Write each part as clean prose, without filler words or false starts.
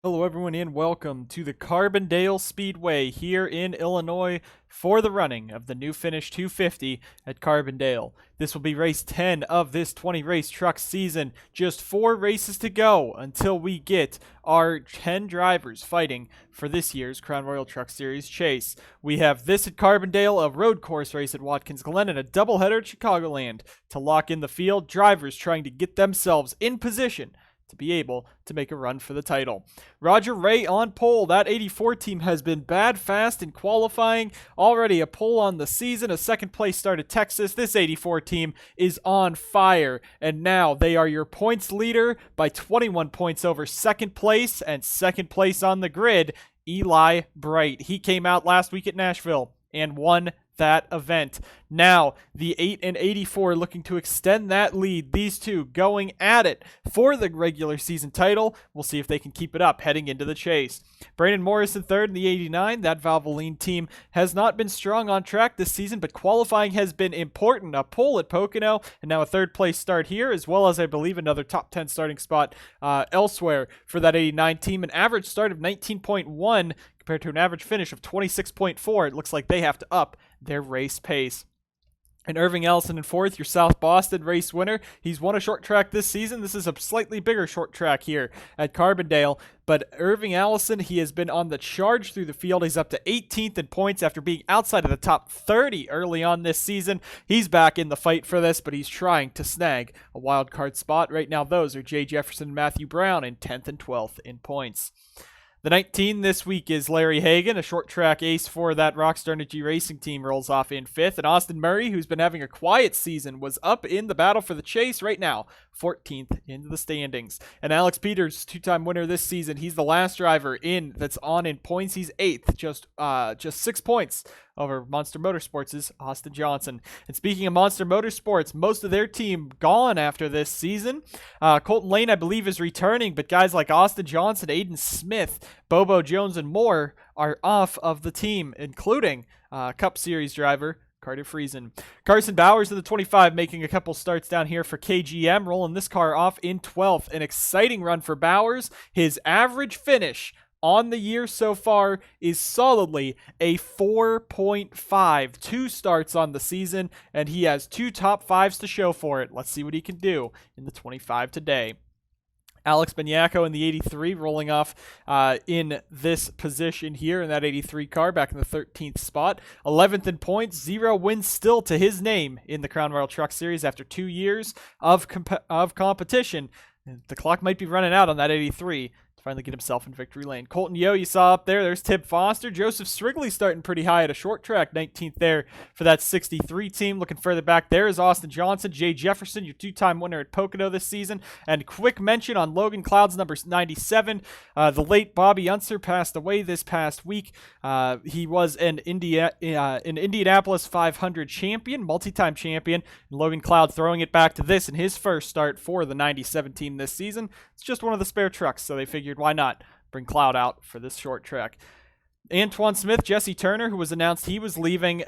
Hello, everyone, and welcome to the Carbondale Speedway here in Illinois for the running of the new Finish 250 at Carbondale. This will be race 10 of this 20-race truck season. Just 4 races to go until we get our 10 drivers fighting for this year's Crown Royal Truck Series chase. We have this at Carbondale, a road course race at Watkins Glen, and a doubleheader at Chicagoland to lock in the field. Drivers trying to get themselves in position to be able to make a run for the title. Roger Ray on pole. That 84 team has been bad fast in qualifying. Already a pole on the season. A second place start at Texas. This 84 team is on fire. And now they are your points leader by 21 points over second place. And second place on the grid, Eli Bright. He came out last week at Nashville and won that event. Now, the 8 and 84 looking to extend that lead. These two going at it for the regular season title. We'll see if they can keep it up heading into the chase. Brandon Morrison third in the 89. That Valvoline team has not been strong on track this season, but qualifying has been important. A pole at Pocono, and now a third place start here, as well as, I believe, another top 10 starting spot elsewhere for that 89 team. An average start of 19.1 compared to an average finish of 26.4. It looks like they have to up their race pace. And Irving Allison in fourth, your South Boston race winner. He's won a short track this season. This is a slightly bigger short track here at Carbondale. But Irving Allison, he has been on the charge through the field. He's up to 18th in points after being outside of the top 30 early on this season. He's back in the fight for this, but he's trying to snag a wild card spot. Right now, those are Jay Jefferson and Matthew Brown in 10th and 12th in points. The 19 this week is Larry Hagan, a short track ace for that Rockstar Energy Racing team, rolls off in 5th. And Austin Murray, who's been having a quiet season, was up in the battle for the chase right now, 14th into the standings. And Alex Peters, 2-time winner this season, he's the last driver in that's on in points. He's 8th, just 6 points over Monster Motorsports' Austin Johnson. And speaking of Monster Motorsports, most of their team gone after this season. Colton Lane, I believe, is returning, but guys like Austin Johnson, Aiden Smith, Bobo Jones, and more are off of the team, including Cup Series driver Carter Friesen. Carson Bowers in the 25 making a couple starts down here for KGM, rolling this car off in 12th. An exciting run for Bowers. His average finish on the year so far is solidly a 4.5. 2 starts on the season, and he has 2 top 5s to show for it. Let's see what he can do in the 25 today. Alex Beniaco in the 83 rolling off in this position here in that 83 car, back in the 13th spot. 11th in points, 0 wins still to his name in the Crown Royal Truck Series after 2 years of competition. The clock might be running out on that 83. Finally get himself in victory lane. Colton Yo, you saw up there. There's Tib Foster. Joseph Strigley starting pretty high at a short track. 19th there for that 63 team. Looking further back, there is Austin Johnson. Jay Jefferson, your 2-time winner at Pocono this season. And quick mention on Logan Cloud's number 97. The late Bobby Unser passed away this past week. He was an Indianapolis 500 champion, multi-time champion. And Logan Cloud throwing it back to this in his first start for the 97 team this season. It's just one of the spare trucks, so they figured why not bring Cloud out for this short track. Antoine Smith, Jesse Turner, who was announced he was leaving.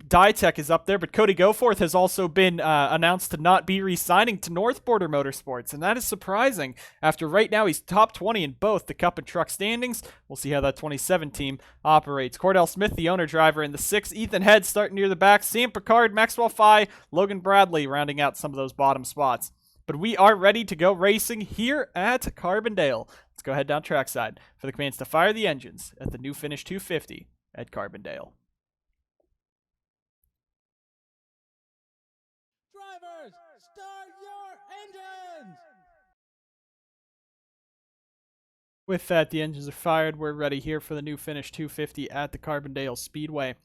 Ditech is up there, but Cody Goforth has also been announced to not be re-signing to North Border Motorsports, and that is surprising after right now he's top 20 in both the Cup and Truck standings. We'll see how that 27 team operates. Cordell Smith, the owner driver in the 6. Ethan Head starting near the back. Sam Picard, Maxwell Fye, Logan Bradley rounding out some of those bottom spots. But we are ready to go racing here at Carbondale. Let's go head down trackside for the commands to fire the engines at the new Finish 250 at Carbondale. Drivers, start your engines! With that, the engines are fired. We're ready here for the new Finish 250 at the Carbondale Speedway.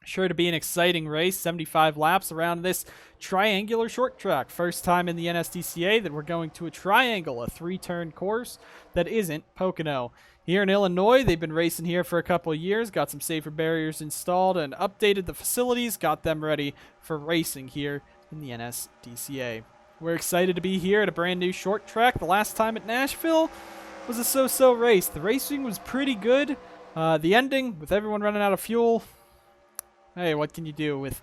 Sure to be an exciting race, 75 laps around this triangular short track. First time in the NSDCA that we're going to a triangle, a 3-turn course that isn't Pocono. Here in Illinois, they've been racing here for a couple of years, got some safer barriers installed and updated the facilities, got them ready for racing here in the NSDCA. We're excited to be here at a brand new short track. The last time at Nashville was a so-so race. The racing was pretty good. The ending, with everyone running out of fuel, hey, what can you do with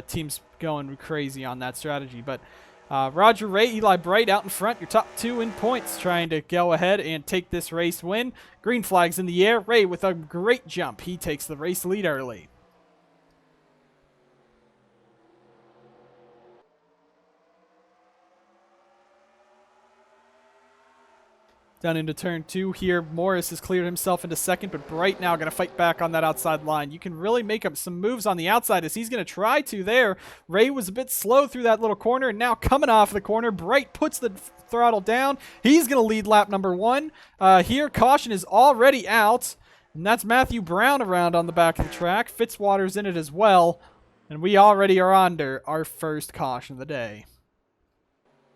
teams going crazy on that strategy? But Roger Ray, Eli Bright out in front. Your top two in points trying to go ahead and take this race win. Green flags in the air. Ray with a great jump. He takes the race lead early. Down into turn 2 here. Morris has cleared himself into second, but Bright now going to fight back on that outside line. You can really make up some moves on the outside as he's going to try to there. Ray was a bit slow through that little corner, and now coming off the corner, Bright puts the throttle down. He's going to lead lap number 1. Here, caution is already out, and that's Matthew Brown around on the back of the track. Fitzwater's in it as well, and we already are under our first caution of the day.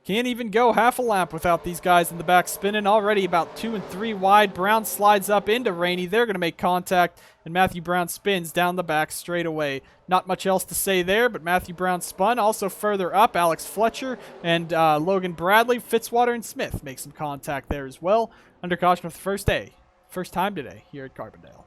Can't even go half a lap without these guys in the back spinning. Already about 2 and 3 wide. Brown slides up into Rainey. They're going to make contact, and Matthew Brown spins down the back straight away. Not much else to say there, but Matthew Brown spun. Also further up, Alex Fletcher and Logan Bradley, Fitzwater, and Smith make some contact there as well. Under caution of the first time today here at Carbondale.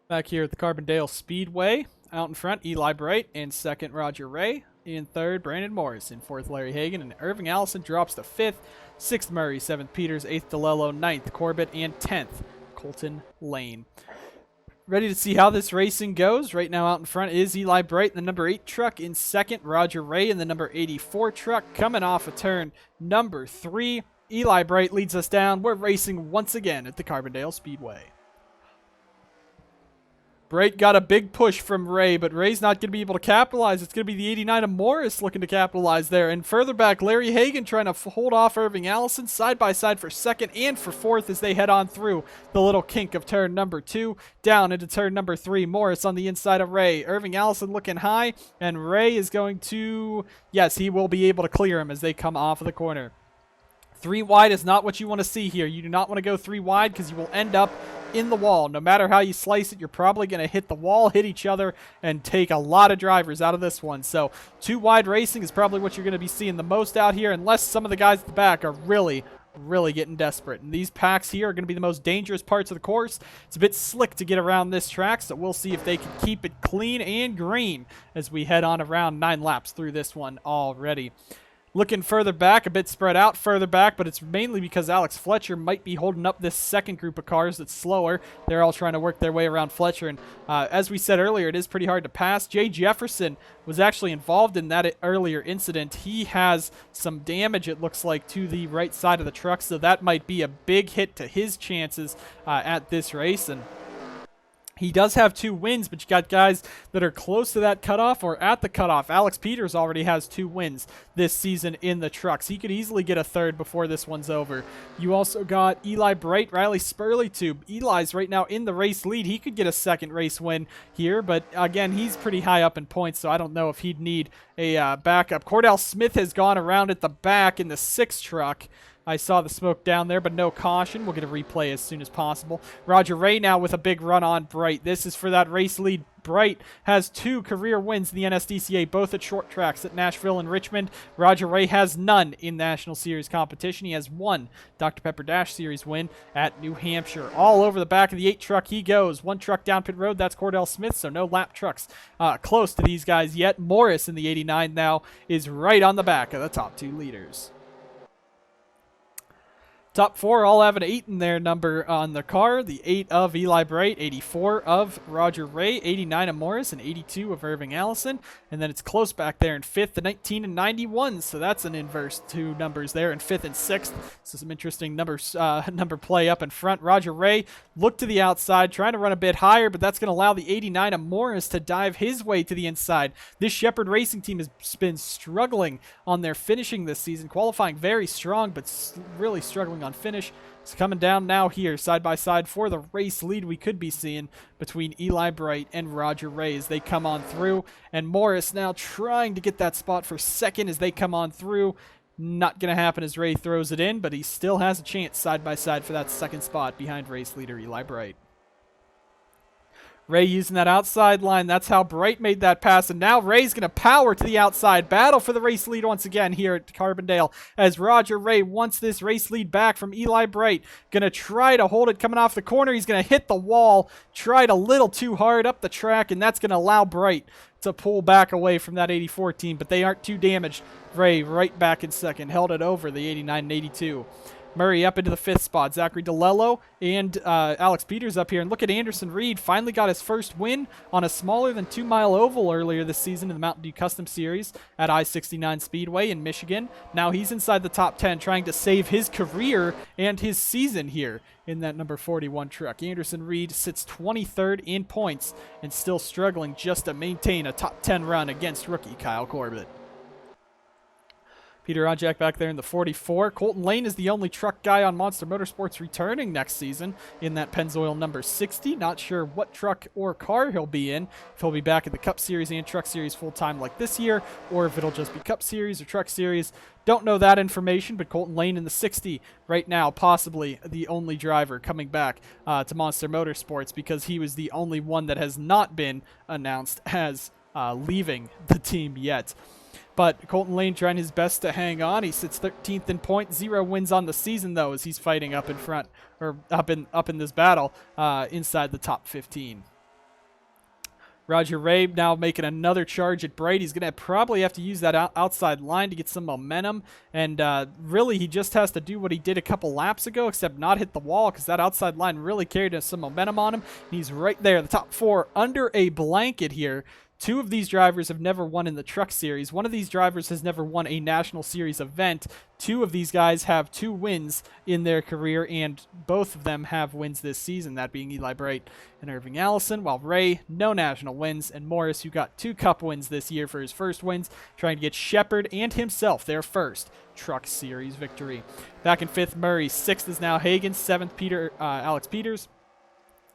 Back here at the Carbondale Speedway, out in front, Eli Bright. In second, Roger Ray. In third, Brandon Morris. In fourth, Larry Hagan. And Irving Allison drops to fifth. Sixth, Murray. Seventh, Peters. Eighth, DeLello. Ninth, Corbett. And 10th, Colton Lane. Ready to see how this racing goes. Right now out in front is Eli Bright, the number 8 truck. In second, Roger Ray in the number 84 truck. Coming off of turn number 3, Eli Bright leads us down. We're racing once again at the Carbondale Speedway. Bright got a big push from Ray, but Ray's not going to be able to capitalize. It's going to be the 89 of Morris looking to capitalize there. And further back, Larry Hagan trying to hold off Irving Allison side by side for second and for fourth as they head on through the little kink of turn number 2. Down into turn number 3, Morris on the inside of Ray. Irving Allison looking high, and Ray is going to, yes, he will be able to clear him as they come off of the corner. 3 wide is not what you want to see here. You do not want to go 3 wide because you will end up in the wall. No matter how you slice it, you're probably going to hit the wall, hit each other, and take a lot of drivers out of this one. So 2 wide racing is probably what you're going to be seeing the most out here, unless some of the guys at the back are really getting desperate. And these packs here are going to be the most dangerous parts of the course. It's a bit slick to get around this track, so we'll see if they can keep it clean and green as we head on around 9 laps through this one already. Looking further back, a bit spread out further back, but it's mainly because Alex Fletcher might be holding up this second group of cars that's slower. They're all trying to work their way around Fletcher, and as we said earlier, it is pretty hard to pass. Jay Jefferson was actually involved in that earlier incident. He has some damage, it looks like, to the right side of the truck, so that might be a big hit to his chances at this race. And he does have 2 wins, but you got guys that are close to that cutoff or at the cutoff. Alex Peters already has 2 wins this season in the trucks. He could easily get a third before this one's over. You also got Eli Bright, Riley Spurley-Tube. Eli's right now in the race lead. He could get a second race win here, but again, he's pretty high up in points, so I don't know if he'd need a backup. Cordell Smith has gone around at the back in the 6 truck. I saw the smoke down there, but no caution. We'll get a replay as soon as possible. Roger Ray now with a big run on Bright. This is for that race lead. Bright has 2 career wins in the NSDCA, both at short tracks at Nashville and Richmond. Roger Ray has none in National Series competition. He has 1 Dr. Pepper Dash Series win at New Hampshire. All over the back of the 8 truck he goes. 1 truck down pit road. That's Cordell Smith, so no lap trucks close to these guys yet. Morris in the 89 now is right on the back of the top 2 leaders. Top 4 all have an 8 in their number on the car. The 8 of Eli Bright, 84 of Roger Ray, 89 of Morris, and 82 of Irving Allison. And then it's close back there in 5th, the 19 and 91. So that's an inverse 2 numbers there in 5th and 6th. So some interesting number play up in front. Roger Ray looked to the outside, trying to run a bit higher, but that's going to allow the 89 of Morris to dive his way to the inside. This Shepherd Racing team has been struggling on their finishing this season, qualifying very strong, but really struggling on finish. It's coming down now here side by side for the race lead we could be seeing between Eli Bright and Roger Ray as they come on through, and Morris now trying to get that spot for second as they come on through. Not going to happen as Ray throws it in, but he still has a chance side by side for that second spot behind race leader Eli Bright. Ray using that outside line. That's how Bright made that pass. And now Ray's going to power to the outside. Battle for the race lead once again here at Carbondale as Roger Ray wants this race lead back from Eli Bright. Going to try to hold it coming off the corner. He's going to hit the wall. Tried a little too hard up the track, and that's going to allow Bright to pull back away from that 84 team, but they aren't too damaged. Ray right back in second, held it over the 89 and 82. Murray up into the 5th spot. Zachary DeLello and Alex Peters up here. And look at Anderson Reed. Finally got his first win on a smaller than 2-mile oval earlier this season in the Mountain Dew Custom Series at I-69 Speedway in Michigan. Now he's inside the top 10 trying to save his career and his season here in that number 41 truck. Anderson Reed sits 23rd in points and still struggling just to maintain a top 10 run against rookie Kyle Corbett. Peter Onjak back there in the 44. Colton Lane is the only truck guy on Monster Motorsports returning next season in that Pennzoil number 60. Not sure what truck or car he'll be in, if he'll be back in the Cup Series and Truck Series full-time like this year, or if it'll just be Cup Series or Truck Series. Don't know that information, but Colton Lane in the 60 right now, possibly the only driver coming back to Monster Motorsports, because he was the only one that has not been announced as leaving the team yet. But Colton Lane trying his best to hang on. He sits 13th in points, 0 wins on the season though, as he's fighting up in front, or up in this battle inside the top 15. Roger Ray now making another charge at Bright. He's going to probably have to use that outside line to get some momentum. And really, he just has to do what he did a couple laps ago, except not hit the wall, because that outside line really carried some momentum on him. And he's right there, the top 4 under a blanket here. 2 of these drivers have never won in the Truck Series. 1 of these drivers has never won a National Series event. 2 of these guys have 2 wins in their career, and both of them have wins this season, that being Eli Bright and Irving Allison, while Ray, no national wins, and Morris, who got 2 Cup wins this year for his first wins, trying to get Shepard and himself their first Truck Series victory. Back in 5th, Murray. 6th is now Hagan. 7th, Alex Peters.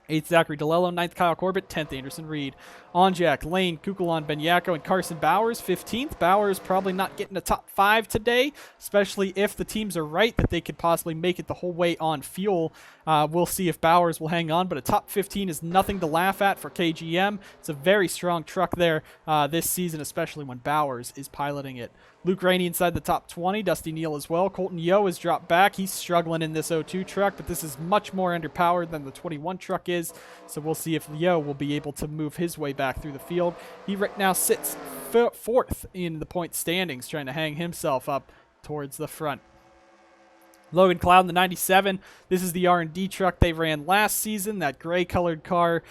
8th, Zachary DeLello. 9th, Kyle Corbett. 10th, Anderson Reed. Onjak, Lane, Kukulon, Benyako, and Carson Bowers. 15th. Bowers probably not getting a top 5 today, especially if the teams are right that they could possibly make it the whole way on fuel. We'll see if Bowers will hang on, but a top 15 is nothing to laugh at for KGM. It's a very strong truck there this season, especially when Bowers is piloting it. Luke Rainey inside the top 20. Dusty Neal as well. Colton Yo has dropped back. He's struggling in this 02 truck, but this is much more underpowered than the 21 truck is. So we'll see if Yo will be able to move his way back through the field. He right now sits 4th in the point standings, trying to hang himself up towards the front. Logan Cloud in the 97. This is the R&D truck they ran last season, that gray-colored car.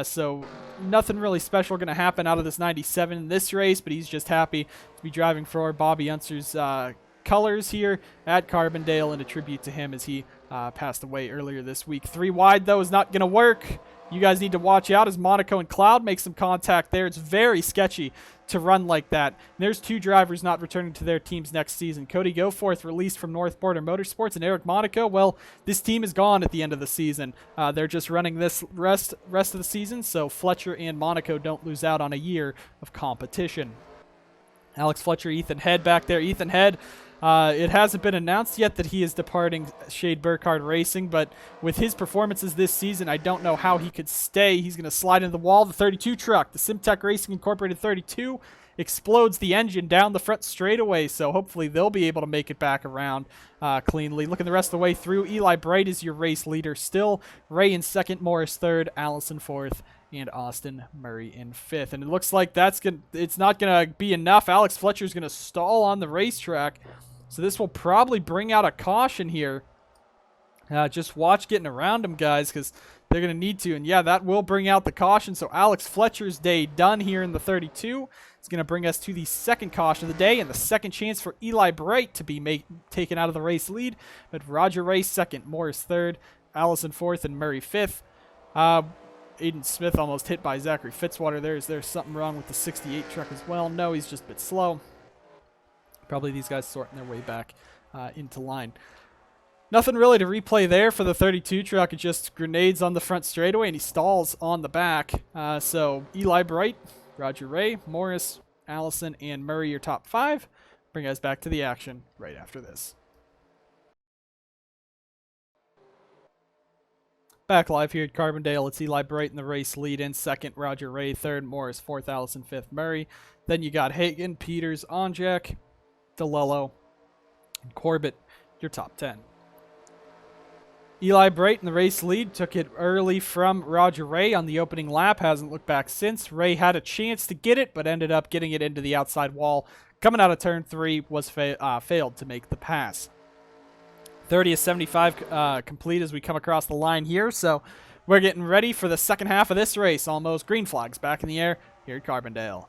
So nothing really special going to happen out of this 97 in this race, but he's just happy to be driving for Bobby Unser's colors here at Carbondale, and a tribute to him as he passed away earlier this week. 3 wide, though, is not going to work. You guys need to watch out as Monaco and Cloud make some contact there. It's very sketchy to run like that. And there's 2 drivers not returning to their teams next season. Cody Goforth released from North Border Motorsports, and Eric Monaco, well, this team is gone at the end of the season. They're just running this rest of the season, so Fletcher and Monaco don't lose out on a year of competition. Alex Fletcher, Ethan Head back there. Ethan Head, it hasn't been announced yet that he is departing Shade Burkhardt Racing, but with his performances this season, I don't know how he could stay. He's going to slide into the wall. The 32 truck, the Simtech Racing Incorporated 32, explodes the engine down the front straightaway, so hopefully they'll be able to make it back around cleanly. Looking the rest of the way through, Eli Bright is your race leader still. Ray in 2nd, Morris 3rd, Allison 4th, and Austin Murray in 5th. And it looks like it's not going to be enough. Alex Fletcher's going to stall on the racetrack, so this will probably bring out a caution here. Just watch getting around him, guys, because they're going to need to. And yeah, that will bring out the caution. So Alex Fletcher's day done here in the 32. It's going to bring us to the 2nd caution of the day and the 2nd chance for Eli Bright to be taken out of the race lead. But Roger Ray 2nd, Morris 3rd, Allison 4th, and Murray 5th. Aiden Smith almost hit by Zachary Fitzwater there. Is there something wrong with the 68 truck as well? No, he's just a bit slow. Probably these guys sorting their way back into line. Nothing really to replay there for the 32 truck. It just grenades on the front straightaway, and he stalls on the back. So Eli Bright, Roger Ray, Morris, Allison, and Murray, your top 5. Bring us back to the action right after this. Back live here at Carbondale, it's Eli Bright in the race lead in 2nd, Roger Ray 3rd, Morris 4th, Allison 5th, Murray. Then you got Hagan, Peters, Onjak, DeLello, and Corbett, your top 10. Eli Bright in the race lead, took it early from Roger Ray on the opening lap, hasn't looked back since. Ray had a chance to get it, but ended up getting it into the outside wall. Coming out of turn 3, was failed to make the pass. 30 of 75 complete as we come across the line here, so we're getting ready for the second half of this race. Almost green flags back in the air here at Carbondale.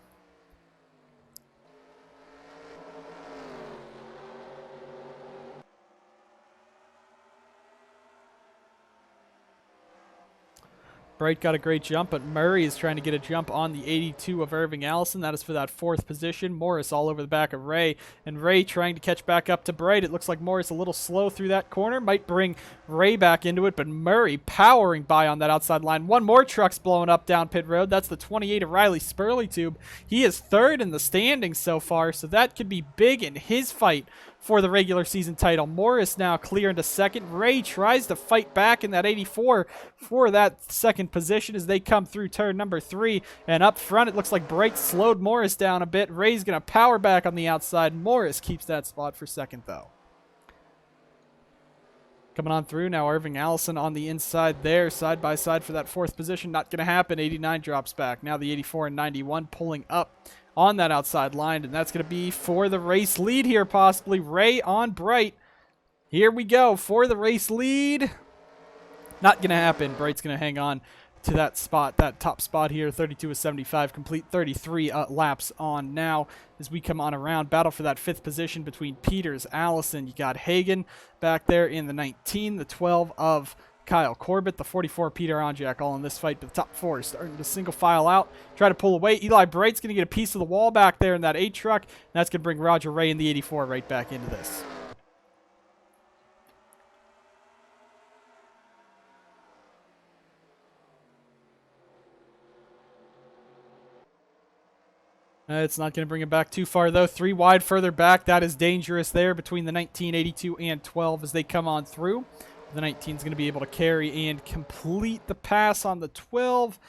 Bright got a great jump, but Murray is trying to get a jump on the 82 of Irving Allison. That is for that 4th position. Morris all over the back of Ray, and Ray trying to catch back up to Bright. It looks like Morris a little slow through that corner. Might bring Ray back into it, but Murray powering by on that outside line. One more truck's blowing up down pit road. That's the 28 of Riley Spurleytube. He is 3rd in the standings so far, so that could be big in his fight for the regular season title. Morris now clear into 2nd. Ray tries to fight back in that 84 for that 2nd position as they come through turn number 3. And up front, it looks like Bright slowed Morris down a bit. Ray's going to power back on the outside. Morris keeps that spot for 2nd, though. Coming on through now, Irving Allison on the inside there, side by side for that 4th position. Not going to happen. 89 drops back. Now the 84 and 91 pulling up on that outside line, and that's going to be for the race lead here, possibly. Ray on Bright. Here we go for the race lead. Not going to happen. Bright's going to hang on to that spot, that top spot here. 32 of 75 complete, 33 laps on now as we come on around. Battle for that 5th position between Peters, Allison. You got Hagan back there in the 19, the 12 of Kyle Corbett, the 44 Peter Onjak, all in this fight, but the top 4 is starting to single file out, try to pull away. Eli Bright's going to get a piece of the wall back there in that 8 truck, and that's going to bring Roger Ray in the 84 right back into this. It's not going to bring it back too far, though. 3 wide further back. That is dangerous there between the 19, 82, and 12 as they come on through. The 19 is going to be able to carry and complete the pass on the 12.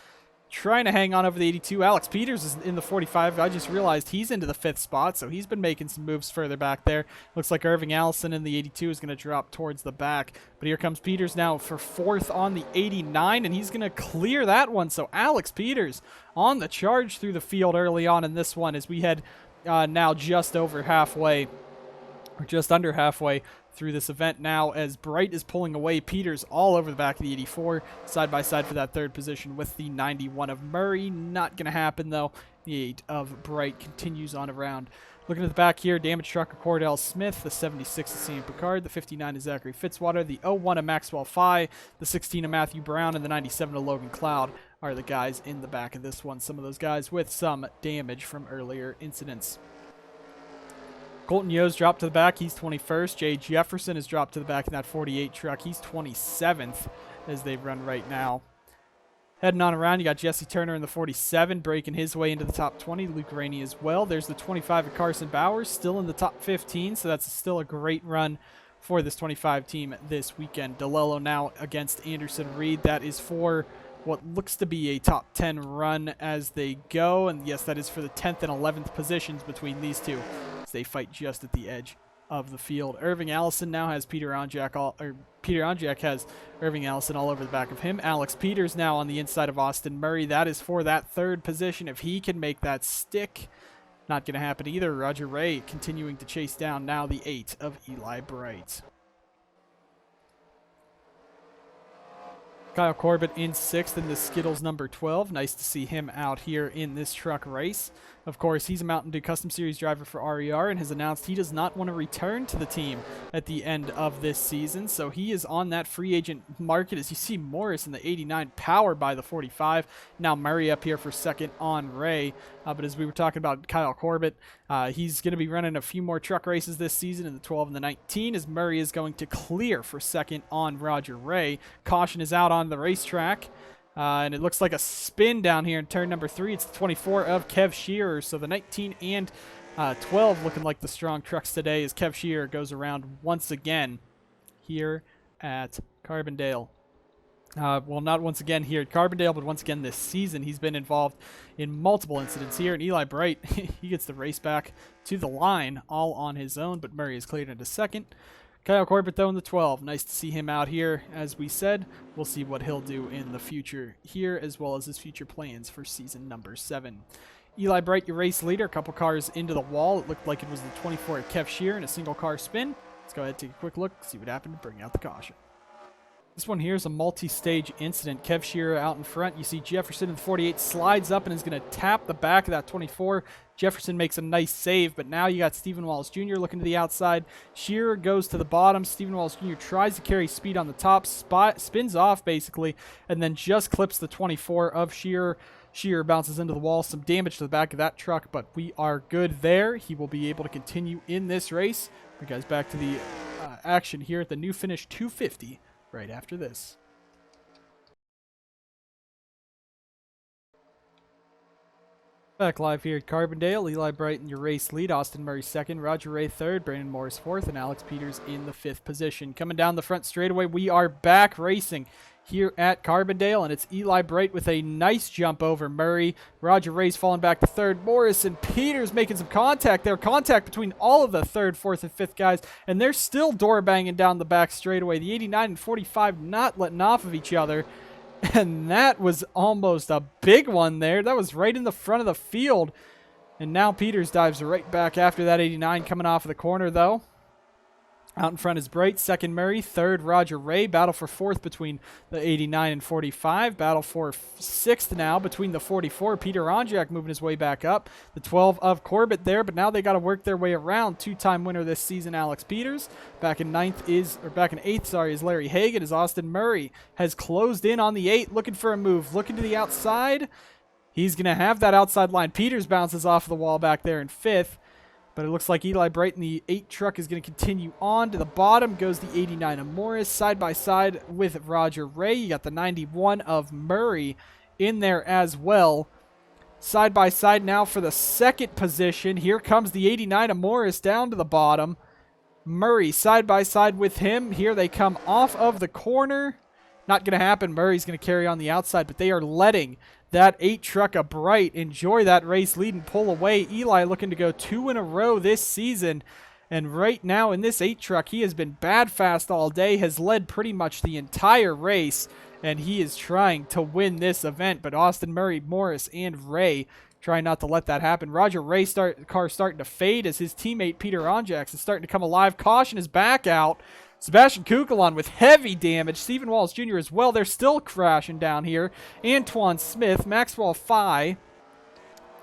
Trying to hang on over the 82. Alex Peters is in the 45. I just realized he's into the 5th spot, so he's been making some moves further back there. Looks like Irving Allison in the 82 is going to drop towards the back. But here comes Peters now for 4th on the 89, and he's going to clear that one. So Alex Peters on the charge through the field early on in this one as we head now just over halfway, or just under halfway through this event now, as Bright is pulling away. Peters all over the back of the 84, side by side for that 3rd position with the 91 of Murray. Not going to happen, though. The 8 of Bright continues on around. Looking at the back here, damage truck of Cordell Smith, the 76 of Sam Picard, the 59 of Zachary Fitzwater, the 01 of Maxwell Fye, the 16 of Matthew Brown, and the 97 of Logan Cloud are the guys in the back of this one. Some of those guys with some damage from earlier incidents. Colton Yo's dropped to the back. He's 21st. Jay Jefferson has dropped to the back in that 48 truck. He's 27th as they run right now. Heading on around, you got Jesse Turner in the 47, breaking his way into the top 20. Luke Rainey as well. There's the 25 of Carson Bowers, still in the top 15, so that's still a great run for this 25 team this weekend. DeLello now against Anderson Reed. That is for what looks to be a top 10 run as they go. And yes, that is for the 10th and 11th positions between these two. They fight just at the edge of the field. Irving Allison now has Peter Onjak has Irving Allison all over the back of him. Alex Peters now on the inside of Austin Murray. That is for that 3rd position. If he can make that stick, not going to happen either. Roger Ray continuing to chase down now the 8 of Eli Bright. Kyle Corbett in 6th in the Skittles number 12. Nice to see him out here in this truck race. Of course, he's a Mountain Dew Custom Series driver for RER and has announced he does not want to return to the team at the end of this season. So he is on that free agent market as you see Morris in the 89 powered by the 45. Now Murray up here for 2nd on Ray. But as we were talking about Kyle Corbett, he's going to be running a few more truck races this season in the 12 and the 19 as Murray is going to clear for 2nd on Roger Ray. Caution is out on the racetrack. And it looks like a spin down here in turn number 3. It's the 24 of Kev Shearer. So the 19 and 12 looking like the strong trucks today as Kev Shearer goes around once again here at Carbondale. Well, not once again here at Carbondale, but once again this season. He's been involved in multiple incidents here. And Eli Bright, he gets the race back to the line all on his own, but Murray is cleared into 2nd. Kyle Corbett, though, in the 12. Nice to see him out here. As we said, we'll see what he'll do in the future here, as well as his future plans for season number 7. Eli Bright, your race leader. A couple cars into the wall. It looked like it was the 24 at Kev Shear in a single car spin. Let's go ahead and take a quick look, see what happened, bring out the caution. This one here is a multi-stage incident. Kev Shearer out in front. You see Jefferson in the 48 slides up and is going to tap the back of that 24. Jefferson makes a nice save, but now you got Stephen Wallace Jr. looking to the outside. Shearer goes to the bottom. Stephen Wallace Jr. tries to carry speed on the top, spins off basically, and then just clips the 24 of Shearer. Shearer bounces into the wall. Some damage to the back of that truck, but we are good there. He will be able to continue in this race. Bring guys back to the action here at the new finish 250. Right after this. Back live here at Carbondale. Eli Bright in your race lead. Austin Murray second. Roger Ray third. Brandon Morris fourth. And Alex Peters in the 5th position. Coming down the front straightaway, we are back racing here at Carbondale. And it's Eli Bright with a nice jump over Murray. Roger Ray's falling back to third. Morris and Peters making some contact there. Contact between all of the 3rd, 4th, and 5th guys. And they're still door banging down the back straightaway. The 89 and 45 not letting off of each other. And that was almost a big one there. That was right in the front of the field. And now Peters dives right back after that 89 coming off of the corner, though. Out in front is Bright. Second, Murray. Third, Roger Ray. Battle for 4th between the 89 and 45. Battle for 6th now between the 44. Peter Onjak moving his way back up. The 12 of Corbett there, but now they got to work their way around. 2-time winner this season, Alex Peters. Back in 8th, is Larry Hagan. As Austin Murray has closed in on the 8, looking for a move, looking to the outside. He's going to have that outside line. Peters bounces off the wall back there in 5th. But it looks like Eli Bright in the 8 truck is going to continue on. To the bottom goes the 89 of Morris, side by side with Roger Ray. You got the 91 of Murray in there as well. Side by side now for the 2nd position. Here comes the 89 of Morris down to the bottom. Murray side by side with him. Here they come off of the corner. Not going to happen. Murray's going to carry on the outside, but they are letting that 8 truck of Bright enjoy that race lead and pull away. Eli looking to go 2 in a row this season. And right now in this 8 truck, he has been bad fast all day, has led pretty much the entire race, and he is trying to win this event. But Austin Murray, Morris, and Ray trying not to let that happen. Roger Ray car starting to fade as his teammate Peter Onjak is starting to come alive. Caution is back out. Sebastian Kukulon with heavy damage. Stephen Wallace Jr. as well. They're still crashing down here. Antoine Smith, Maxwell Fye.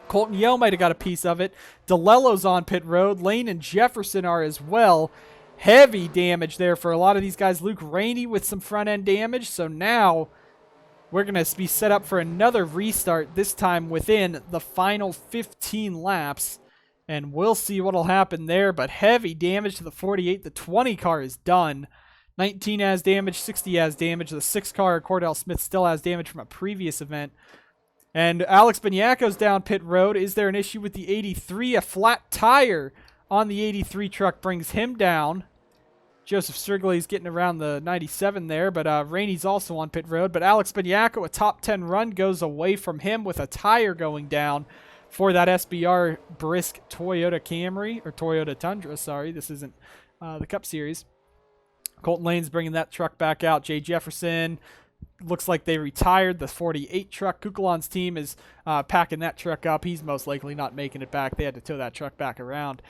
Colton Yeo might have got a piece of it. DeLello's on pit road. Lane and Jefferson are as well. Heavy damage there for a lot of these guys. Luke Rainey with some front end damage. So now we're going to be set up for another restart, this time within the final 15 laps. And we'll see what'll happen there, but heavy damage to the 48. The 20 car is done. 19 has damage, 60 has damage. The 6 car, Cordell Smith, still has damage from a previous event. And Alex Beniaco's down pit road. Is there an issue with the 83? A flat tire on the 83 truck brings him down. Joseph Strigley's getting around the 97 there, but Rainey's also on pit road. But Alex Beniaco, a top 10 run, goes away from him with a tire going down for that SBR Brisk Toyota Camry, or Toyota Tundra, sorry. This isn't the Cup Series. Colton Lane's bringing that truck back out. Jay Jefferson, looks like they retired the 48 truck. Kukulon's team is packing that truck up. He's most likely not making it back. They had to tow that truck back around.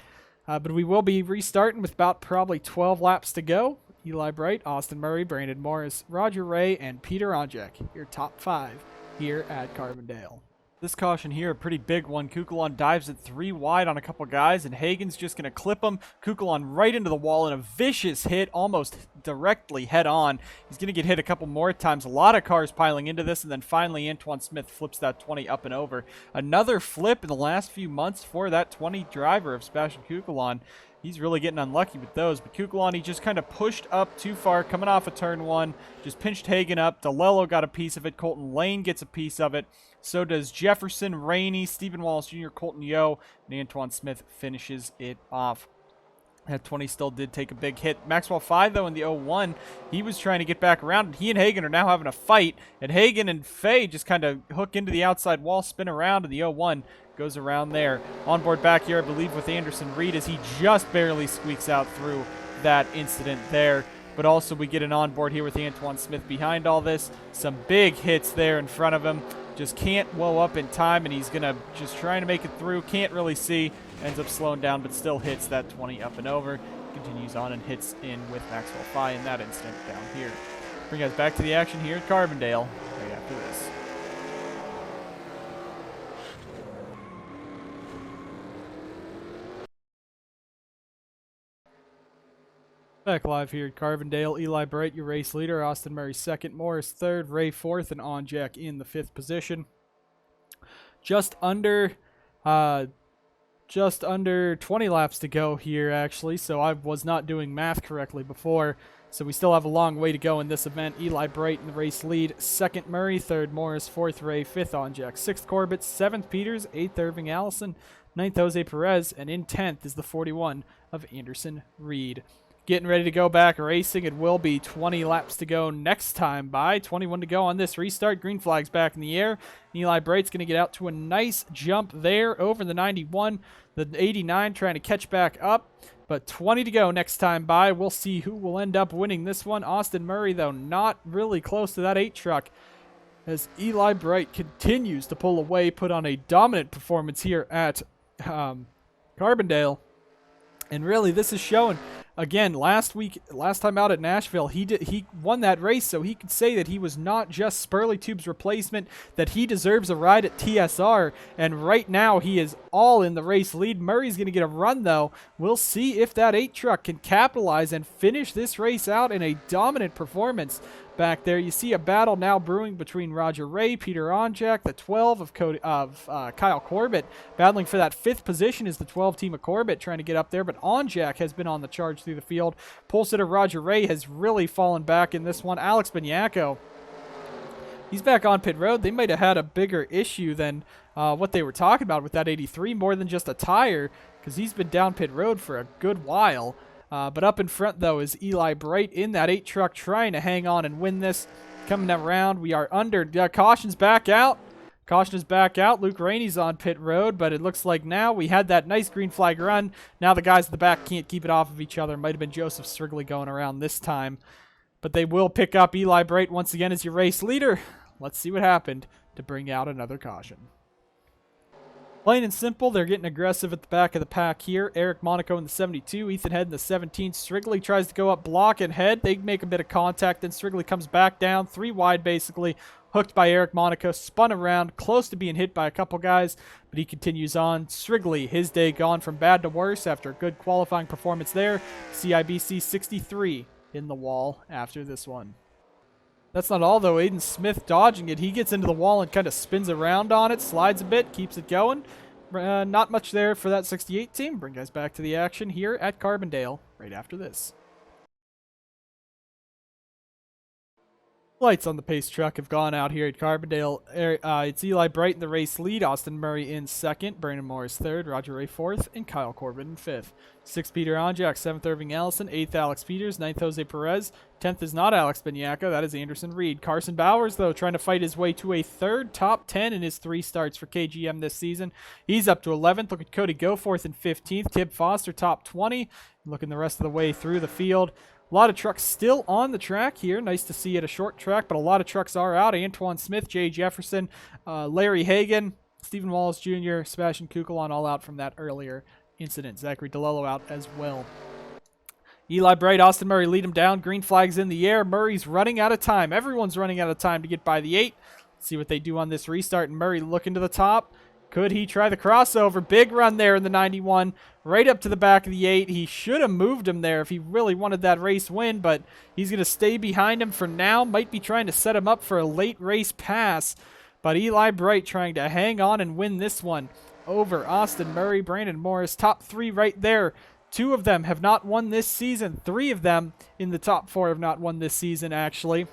But we will be restarting with about probably 12 laps to go. Eli Bright, Austin Murray, Brandon Morris, Roger Ray, and Peter Onjak, your top 5 here at Carbondale. This caution here, a pretty big one. Kukulon dives it 3 wide on a couple guys, and Hagen's just going to clip him. Kukulon right into the wall in a vicious hit, almost directly head on. He's going to get hit a couple more times. A lot of cars piling into this, and then finally Antoine Smith flips that 20 up and over. Another flip in the last few months for that 20 driver of Sebastian Kukulon. He's really getting unlucky with those. But Kukulon, he just kind of pushed up too far, coming off of turn 1. Just pinched Hagen up. DeLello got a piece of it. Colton Lane gets a piece of it. So does Jefferson, Rainey, Stephen Wallace Jr., Colton Yeo, and Antoine Smith finishes it off. That 20 still did take a big hit. Maxwell Fye, though, in the 01, he was trying to get back around, and he and Hagen are now having a fight. And Hagen and Fay just kind of hook into the outside wall, spin around, and the 01 goes around there. Onboard back here, I believe, with Anderson Reed, as he just barely squeaks out through that incident there. But also we get an onboard here with Antoine Smith behind all this. Some big hits there in front of him. Just can't blow up in time, and he's going to just trying to make it through. Can't really see. Ends up slowing down, but still hits that 20 up and over. Continues on and hits in with Maxwell Fye in that incident down here. Bring us back to the action here at Carbondale right after this. Back live here at Carbondale. Eli Bright, your race leader. Austin Murray second. Morris third. Ray fourth. And On Jack in the fifth position. Just under 20 laps to go here, actually. So I was not doing math correctly before. So we still have a long way to go in this event. Eli Bright in the race lead. Second, Murray. Third, Morris. Fourth, Ray. Fifth, On Jack. Sixth, Corbett. Seventh, Peters. Eighth, Irving Allison. Ninth, Jose Perez. And in 10th is the 41 of Anderson Reed. Getting ready to go back racing. It will be 20 laps to go next time by. 21 to go on this restart. Green flag's back in the air. Eli Bright's going to get out to a nice jump there over the 91. The 89 trying to catch back up. But 20 to go next time by. We'll see who will end up winning this one. Austin Murray, though, not really close to that 8 truck. As Eli Bright continues to pull away, put on a dominant performance here at Carbondale. And really, this is showing. Again, last time out at Nashville, he won that race, so he could say that he was not just Spurley Tube's replacement, that he deserves a ride at TSR, and right now he is all in the race lead. Murray's going to get a run, though. We'll see if that 8 truck can capitalize and finish this race out in a dominant performance. Back there, you see a battle now brewing between Roger Ray, Peter Onjak, the 12 of Kyle Corbett. Battling for that 5th position is the 12 team of Corbett trying to get up there, but Onjak has been on the charge through the field. Pole sitter Roger Ray has really fallen back in this one. Alex Bignacco, he's back on pit road. They might have had a bigger issue than what they were talking about with that 83, more than just a tire, because he's been down pit road for a good while. But up in front, though, is Eli Bright in that 8 truck trying to hang on and win this. Coming around, we are under. Caution's back out. Caution is back out. Luke Rainey's on pit road, but it looks like now we had that nice green flag run. Now the guys at the back can't keep it off of each other. Might have been Joseph Strigley going around this time. But they will pick up Eli Bright once again as your race leader. Let's see what happened to bring out another caution. Plain and simple, they're getting aggressive at the back of the pack here. Eric Monaco in the 72, Ethan Head in the 17. Strigley tries to go up, block, and Head. They make a bit of contact, then Strigley comes back down, 3 wide basically, hooked by Eric Monaco, spun around, close to being hit by a couple guys, but he continues on. Strigley, his day gone from bad to worse after a good qualifying performance there. CIBC 63 in the wall after this one. That's not all, though. Aiden Smith dodging it. He gets into the wall and kind of spins around on it, slides a bit, keeps it going. Not much there for that 68 team. Bring guys back to the action here at Carbondale right after this. Lights on the pace truck have gone out here at Carbondale. It's Eli Bright in the race lead, Austin Murray in second, Brandon Morris third, Roger Ray fourth, and Kyle Corbett in fifth. 6th, Peter Onjak, 7th, Irving Allison, 8th, Alex Peters, 9th, Jose Perez, 10th is not Alex Bignacco, that is Anderson Reed. Carson Bowers, though, trying to fight his way to a 3rd top 10 in his 3 starts for KGM this season. He's up to 11th. Look at Cody Goforth in 15th. Tib Foster, top 20. Looking the rest of the way through the field. A lot of trucks still on the track here. Nice to see it a short track, but a lot of trucks are out. Antoine Smith, Jay Jefferson, Larry Hagan, Stephen Wallace Jr., Sebastian Kukulon all out from that earlier incident. Zachary DeLello out as well. Eli Bright, Austin Murray lead him down. Green flag's in the air. Murray's running out of time. Everyone's running out of time to get by the 8. Let's see what they do on this restart. Murray looking to the top. Could he try the crossover? Big run there in the 91, right up to the back of the 8. He should have moved him there if he really wanted that race win, but he's going to stay behind him for now. Might be trying to set him up for a late race pass, but Eli Bright trying to hang on and win this one over Austin Murray, Brandon Morris. Top 3 right there. 2 of them have not won this season. 3 of them in the top 4 have not won this season, actually.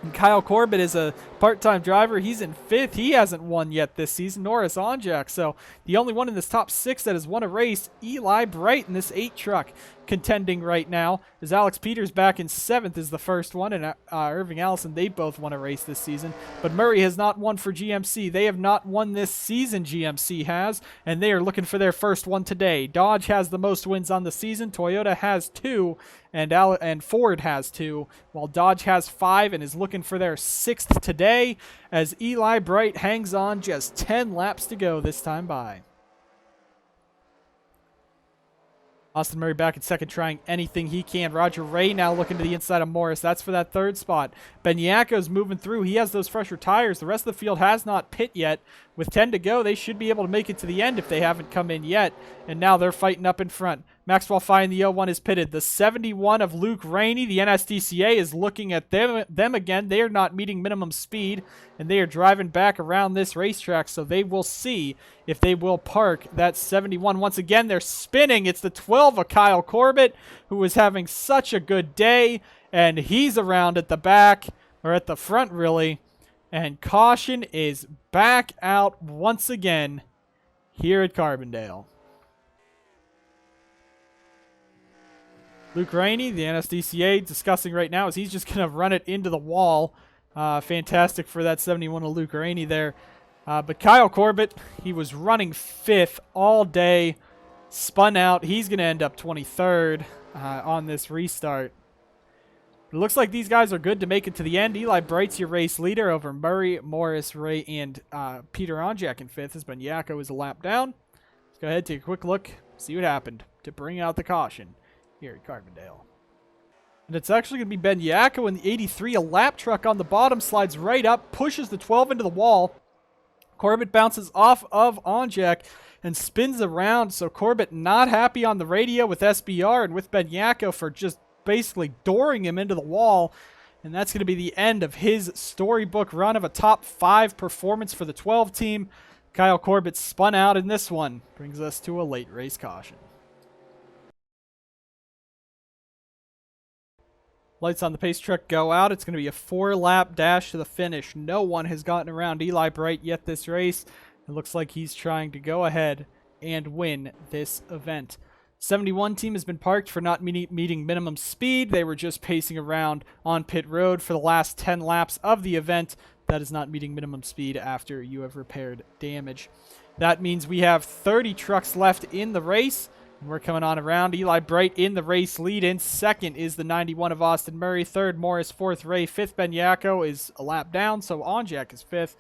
And Kyle Corbett is a part-time driver. He's in 5th. He hasn't won yet this season, nor has Onjak. So the only one in this top 6 that has won a race, Eli Bright in this 8 truck. contending right now. As Alex Peters back in 7th is the first one, and Irving Allison, they both won a race this season. But Murray has not won for GMC. They have not won this season, GMC has, and they are looking for their first one today. Dodge has the most wins on the season. Toyota has 2, and Ford has 2, while Dodge has 5 and is looking for their 6th today, as Eli Bright hangs on just 10 laps to go this time by. Austin Murray back in 2nd, trying anything he can. Roger Ray now looking to the inside of Morris. That's for that 3rd spot. Benyaka's moving through. He has those fresher tires. The rest of the field has not pit yet. With 10 to go, they should be able to make it to the end if they haven't come in yet. And now they're fighting up in front. Maxwell Fye in the 01 is pitted. The 71 of Luke Rainey, the NSDCA, is looking at them again. They are not meeting minimum speed, and they are driving back around this racetrack, so they will see if they will park that 71. Once again, they're spinning. It's the 12 of Kyle Corbett, who is having such a good day, and he's around at the back, or at the front, really. And caution is back out once again here at Carbondale. Luke Rainey, the NSDCA, discussing right now is he's just going to run it into the wall. Fantastic for that 71 of Luke Rainey there. But Kyle Corbett, he was running 5th all day, spun out. He's going to end up 23rd on this restart. It looks like these guys are good to make it to the end. Eli Bright's your race leader over Murray, Morris, Ray, and Peter Onjak in 5th, as Benyaka is a lap down. Let's go ahead, take a quick look, see what happened to bring out the caution here at Carbondale. And it's actually going to be Benyaka in the 83. A lap truck on the bottom slides right up, pushes the 12 into the wall. Corbett bounces off of Onjak and spins around. So Corbett not happy on the radio with SBR and with Benyaka for just basically dooring him into the wall. And that's going to be the end of his storybook run of a top 5 performance for the 12 team. Kyle Corbett spun out in this one. Brings us to a late race caution. Lights on the pace truck go out. It's going to be a 4-lap dash to the finish. No one has gotten around Eli Bright yet this race. It looks like he's trying to go ahead and win this event. 71 team has been parked for not meeting minimum speed. They were just pacing around on pit road for the last 10 laps of the event. That is not meeting minimum speed after you have repaired damage. That means we have 30 trucks left in the race. We're coming on around. Eli Bright in the race lead. In 2nd is the 91 of Austin Murray. 3rd, Morris. 4th, Ray. 5th, Benyaka is a lap down, so Onjak is 5th.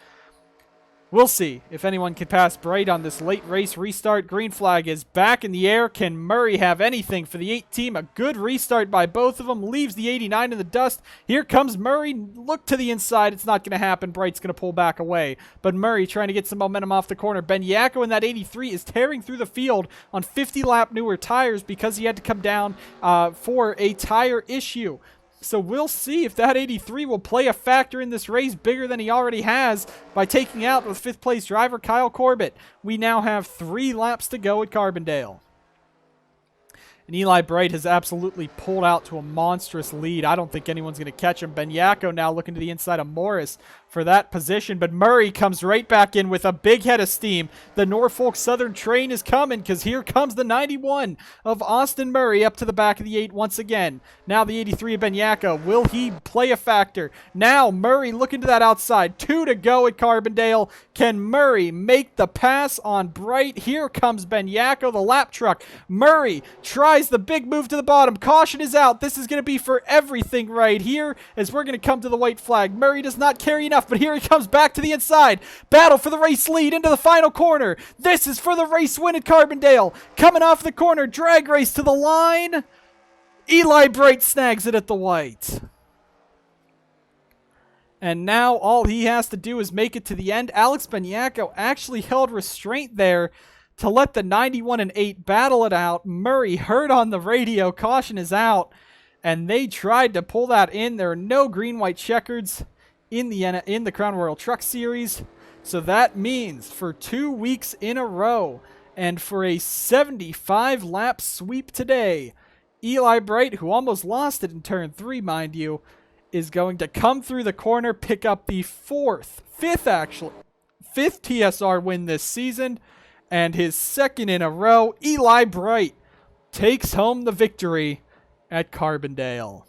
We'll see if anyone can pass Bright on this late race restart. Green flag is back in the air. Can Murray have anything for the 8 team? A good restart by both of them. Leaves the 89 in the dust. Here comes Murray. Look to the inside. It's not going to happen. Bright's going to pull back away. But Murray trying to get some momentum off the corner. Benyaka in that 83 is tearing through the field on 50-lap newer tires because he had to come down for a tire issue. So we'll see if that 83 will play a factor in this race bigger than he already has by taking out the 5th place driver, Kyle Corbett. We now have 3 laps to go at Carbondale. And Eli Bright has absolutely pulled out to a monstrous lead. I don't think anyone's going to catch him. Benyaka now looking to the inside of Morris for that position. But Murray comes right back in with a big head of steam. The Norfolk Southern train is coming because here comes the 91 of Austin Murray up to the back of the 8 once again. Now the 83 of Benyaka. Will he play a factor? Now Murray looking to that outside. 2 to go at Carbondale. Can Murray make the pass on Bright? Here comes Benyaka, the lap truck. Murray tries the big move to the bottom. Caution is out. This is going to be for everything right here as we're going to come to the white flag. Murray does not carry enough, but here he comes back to the inside. Battle for the race lead into the final corner. This is for the race win at Carbondale. Coming off the corner, drag race to the line. Eli Bright snags it at the white. And now all he has to do is make it to the end. Alex Benyaka actually held restraint there to let the 91 and 8 battle it out. Murray heard on the radio, caution is out, and they tried to pull that in. There are no green-white checkers in the Crown Royal Truck Series, so that means for 2 weeks in a row and for a 75-lap sweep today, Eli Bright, who almost lost it in turn 3, mind you, is going to come through the corner, pick up the fifth TSR win this season, and his 2nd in a row. Eli Bright takes home the victory at Carbondale.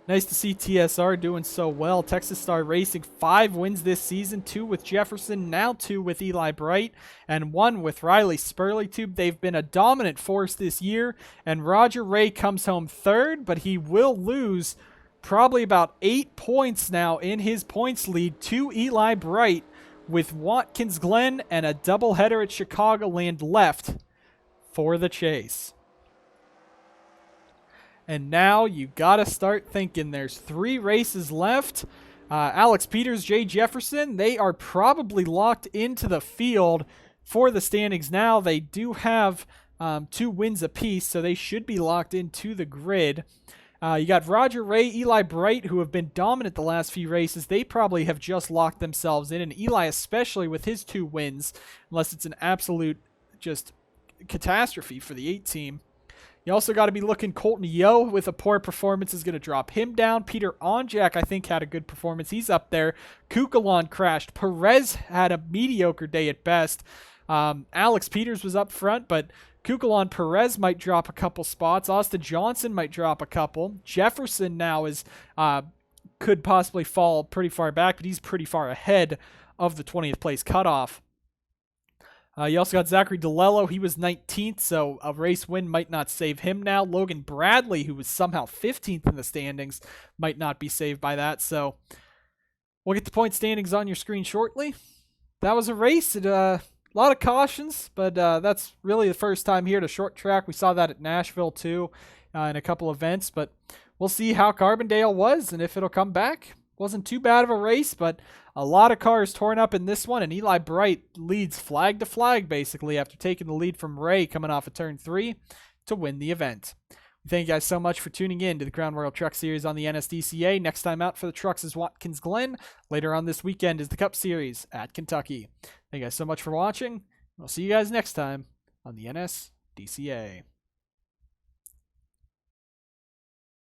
Nice to see TSR doing so well. Texas Star Racing, 5 wins this season, 2 with Jefferson, now 2 with Eli Bright, and 1 with Riley Spurleytube. They've been a dominant force this year, and Roger Ray comes home 3rd, but he will lose probably about 8 points now in his points lead to Eli Bright, with Watkins Glen and a doubleheader at Chicagoland left for the chase. And now you got to start thinking. There's 3 races left. Alex Peters, Jay Jefferson, they are probably locked into the field for the standings now. They do have 2 wins apiece, so they should be locked into the grid. You got Roger Ray, Eli Bright, who have been dominant the last few races. They probably have just locked themselves in, and Eli especially with his 2 wins, unless it's an absolute just catastrophe for the 8 team. You also got to be looking. Colton Yo with a poor performance is going to drop him down. Peter Onjak, I think, had a good performance. He's up there. Kukulon crashed. Perez had a mediocre day at best. Alex Peters was up front, but Kukulon Perez might drop a couple spots. Austin Johnson might drop a couple. Jefferson now is could possibly fall pretty far back, but he's pretty far ahead of the 20th place cutoff. You also got Zachary DeLello. He was 19th, so a race win might not save him now. Logan Bradley, who was somehow 15th in the standings, might not be saved by that. So we'll get the point standings on your screen shortly. That was a race. A lot of cautions, but that's really the first time here to short track. We saw that at Nashville too in a couple events, but we'll see how Carbondale was and if it'll come back. Wasn't too bad of a race, but a lot of cars torn up in this one, and Eli Bright leads flag to flag, basically, after taking the lead from Ray coming off of turn 3 to win the event. Thank you guys so much for tuning in to the Crown Royal Truck Series on the NSDCA. Next time out for the trucks is Watkins Glen. Later on this weekend is the Cup Series at Kentucky. Thank you guys so much for watching. We'll see you guys next time on the NSDCA.